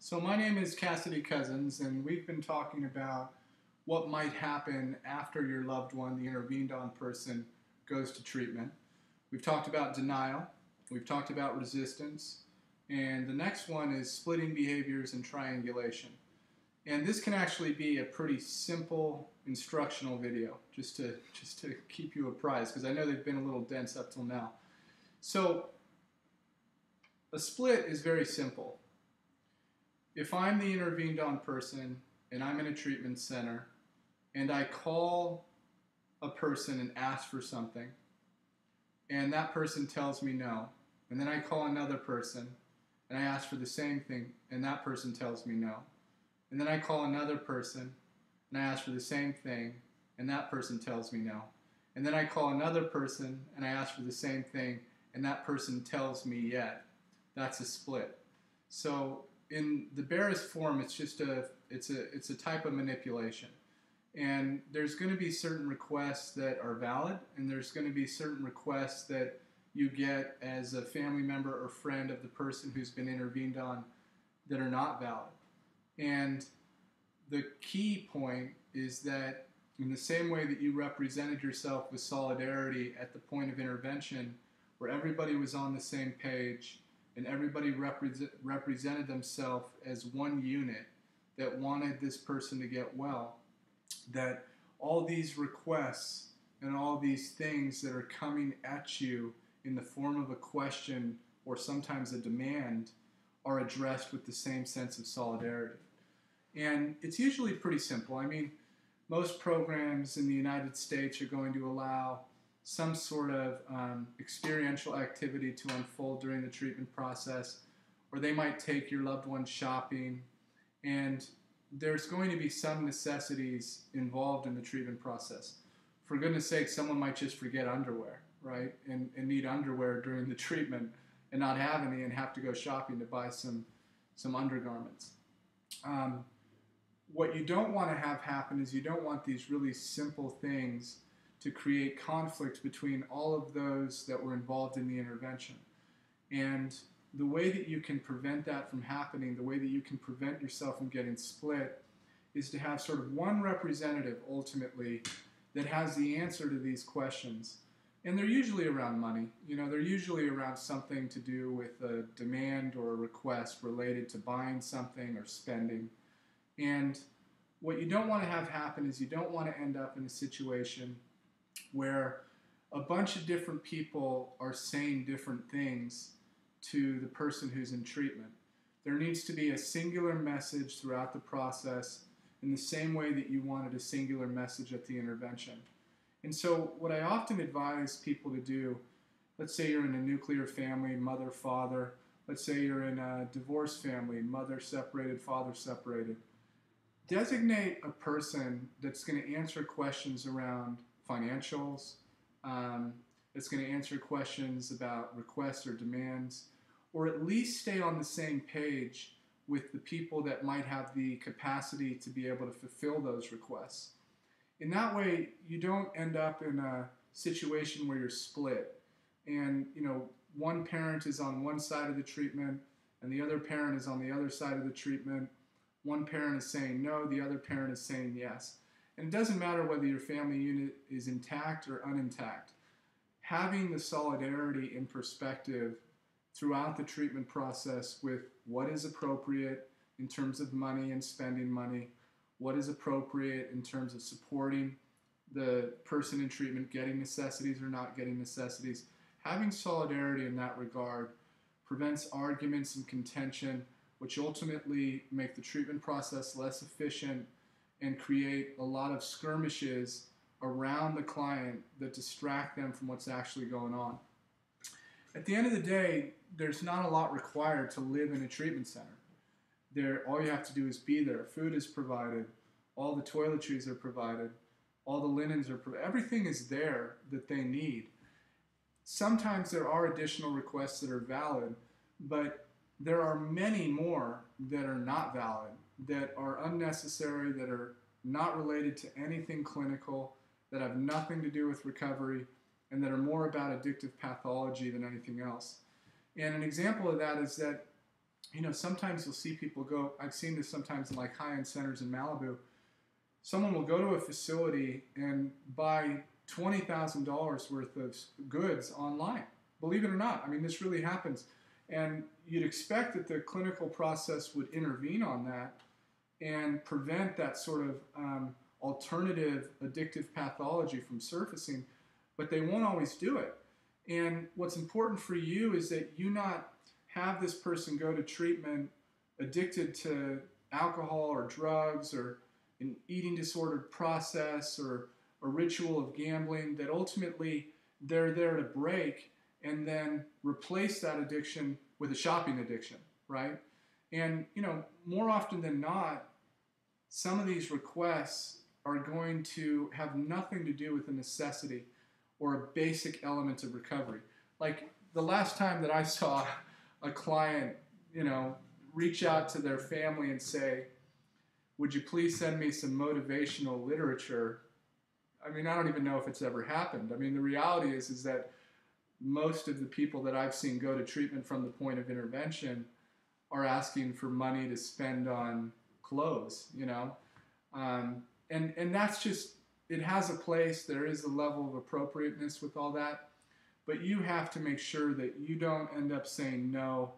So my name is Cassidy Cousens, and we've been talking about what might happen after your loved one, the intervened on person, goes to treatment. We've talked about denial, we've talked about resistance, and the next one is splitting behaviors and triangulation. And this can actually be a pretty simple instructional video, just to keep you apprised, because I know they've been a little dense up till now. So a split is very simple. If I'm the intervened on person and I'm in a treatment center and I call a person and ask for something and that person tells me no, and then I call another person and I ask for the same thing and that person tells me no, and then I call another person and I ask for the same thing and that person tells me no, and then I call another person and I ask for the same thing and that person tells me yet, that's a split. So in the barest form, it's just a type of manipulation, and there's going to be certain requests that are valid, and there's going to be certain requests that you get as a family member or friend of the person who's been intervened on that are not valid. And the key point is that in the same way that you represented yourself with solidarity at the point of intervention, where everybody was on the same page and everybody represented themselves as one unit that wanted this person to get well, that all these requests and all these things that are coming at you in the form of a question or sometimes a demand are addressed with the same sense of solidarity. And it's usually pretty simple. I mean, most programs in the United States are going to allow some sort of experiential activity to unfold during the treatment process, or they might take your loved one shopping, and there's going to be some necessities involved in the treatment process. For goodness sake, someone might just forget underwear, right, and need underwear during the treatment and not have any and have to go shopping to buy some undergarments. What you don't want to have happen is you don't want these really simple things to create conflict between all of those that were involved in the intervention. And the way that you can prevent that from happening, the way that you can prevent yourself from getting split, is to have sort of one representative ultimately that has the answer to these questions. And they're usually around money. You know, they're usually around something to do with a demand or a request related to buying something or spending. And what you don't want to have happen is you don't want to end up in a situation where a bunch of different people are saying different things to the person who's in treatment. There needs to be a singular message throughout the process in the same way that you wanted a singular message at the intervention. And so what I often advise people to do, let's say you're in a nuclear family, mother, father, let's say you're in a divorced family, mother separated, father separated. Designate a person that's going to answer questions around financials, it's going to answer questions about requests or demands, or at least stay on the same page with the people that might have the capacity to be able to fulfill those requests. In that way, you don't end up in a situation where you're split and, you know, one parent is on one side of the treatment and the other parent is on the other side of the treatment. One parent is saying no, the other parent is saying yes. And it doesn't matter whether your family unit is intact or unintact. Having the solidarity in perspective throughout the treatment process with what is appropriate in terms of money and spending money, what is appropriate in terms of supporting the person in treatment getting necessities or not getting necessities, having solidarity in that regard prevents arguments and contention, which ultimately make the treatment process less efficient and create a lot of skirmishes around the client that distract them from what's actually going on. At the end of the day, there's not a lot required to live in a treatment center. All you have to do is be there. Food is provided. All the toiletries are provided. All the linens are provided. Everything is there that they need. Sometimes there are additional requests that are valid, but there are many more that are not valid, that are unnecessary, that are not related to anything clinical, that have nothing to do with recovery, and that are more about addictive pathology than anything else. And an example of that is that sometimes you'll see people go, I've seen this sometimes in like high-end centers in Malibu. Someone will go to a facility and buy $20,000 worth of goods online. Believe it or not, I mean, this really happens. And you'd expect that the clinical process would intervene on that and prevent that sort of alternative addictive pathology from surfacing, but they won't always do it. And what's important for you is that you not have this person go to treatment addicted to alcohol or drugs or an eating disordered process or a ritual of gambling, that ultimately they're there to break and then replace that addiction with a shopping addiction, right? And, more often than not, some of these requests are going to have nothing to do with a necessity or a basic element of recovery. Like the last time that I saw a client, reach out to their family and say, would you please send me some motivational literature? I mean, I don't even know if it's ever happened. I mean, the reality is that most of the people that I've seen go to treatment from the point of intervention are asking for money to spend on clothes, and that's just, it has a place. There is a level of appropriateness with all that, but you have to make sure that you don't end up saying no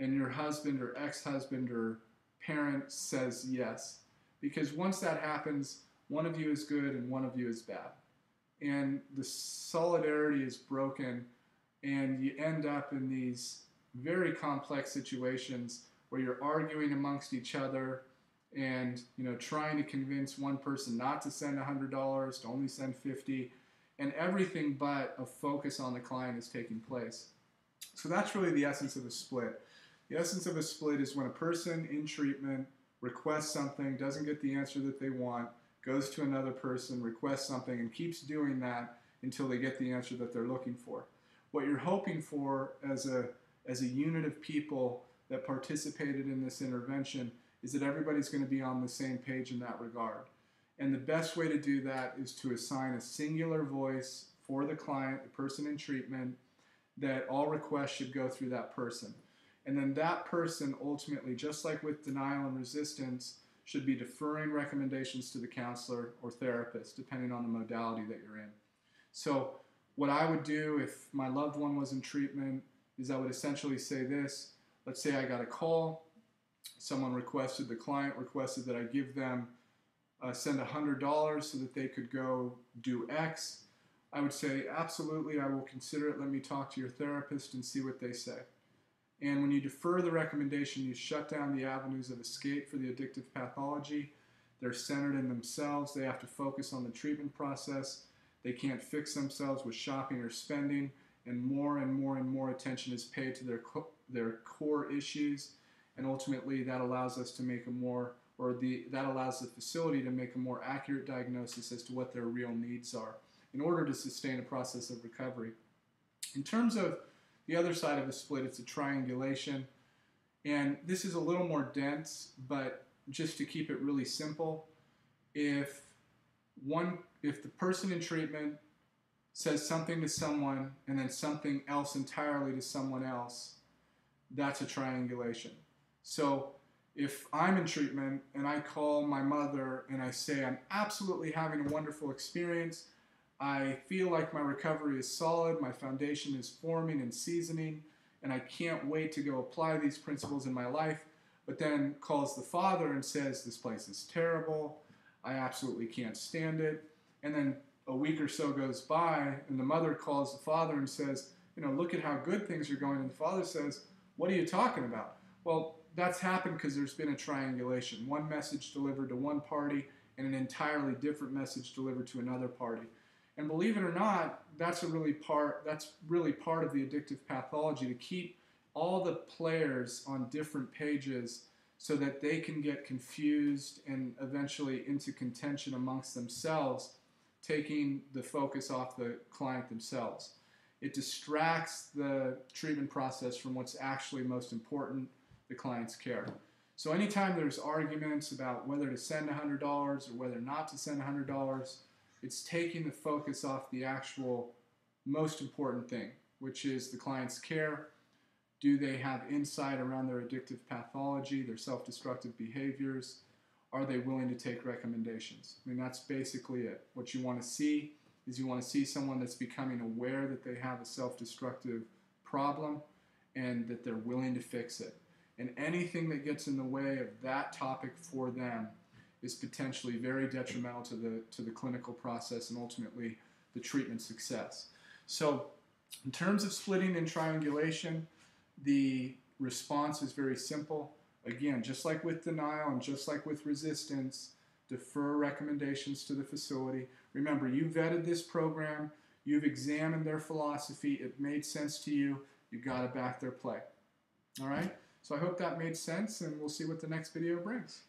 and your husband or ex-husband or parent says yes, because once that happens, one of you is good and one of you is bad, and the solidarity is broken, and you end up in these very complex situations where you're arguing amongst each other and trying to convince one person not to send $100, to only send $50, and everything but a focus on the client is taking place. So that's really the essence of a split. The essence of a split is when a person in treatment requests something, doesn't get the answer that they want, goes to another person, requests something, and keeps doing that until they get the answer that they're looking for. What you're hoping for as a unit of people that participated in this intervention is that everybody's going to be on the same page in that regard. And the best way to do that is to assign a singular voice for the client, the person in treatment, that all requests should go through that person. And then that person ultimately, just like with denial and resistance, should be deferring recommendations to the counselor or therapist, depending on the modality that you're in. So what I would do if my loved one was in treatment is I would essentially say this. Let's say I got a call. The client requested that I give them, send $100 so that they could go do X. I would say, absolutely, I will consider it. Let me talk to your therapist and see what they say. And when you defer the recommendation, you shut down the avenues of escape for the addictive pathology. They're centered in themselves. They have to focus on the treatment process. They can't fix themselves with shopping or spending, and more attention is paid to their core issues. And ultimately, that allows us to make that allows the facility to make a more accurate diagnosis as to what their real needs are in order to sustain a process of recovery. In terms of the other side of the split, it's a triangulation. And this is a little more dense, but just to keep it really simple, if the person in treatment says something to someone and then something else entirely to someone else, that's a triangulation. So if I'm in treatment and I call my mother and I say I'm absolutely having a wonderful experience, I feel like my recovery is solid, my foundation is forming and seasoning, and I can't wait to go apply these principles in my life, but then calls the father and says, this place is terrible, I absolutely can't stand it, and then a week or so goes by, and the mother calls the father and says, look at how good things are going, and the father says, what are you talking about? Well, that's happened because there's been a triangulation. One message delivered to one party and an entirely different message delivered to another party. And believe it or not, that's really part of the addictive pathology, to keep all the players on different pages so that they can get confused and eventually into contention amongst themselves, taking the focus off the client themselves. It distracts the treatment process from what's actually most important, the client's care. So anytime there's arguments about whether to send $100 or whether not to send $100, it's taking the focus off the actual most important thing, which is the client's care. Do they have insight around their addictive pathology, their self-destructive behaviors? Are they willing to take recommendations? I mean, that's basically it. What you want to see is you want to see someone that's becoming aware that they have a self-destructive problem and that they're willing to fix it. And anything that gets in the way of that topic for them is potentially very detrimental to the clinical process and ultimately the treatment success. So in terms of splitting and triangulation, the response is very simple. Again, just like with denial and just like with resistance, defer recommendations to the facility. Remember, you vetted this program, you've examined their philosophy, it made sense to you, you got to back their play. All right? So I hope that made sense, and we'll see what the next video brings.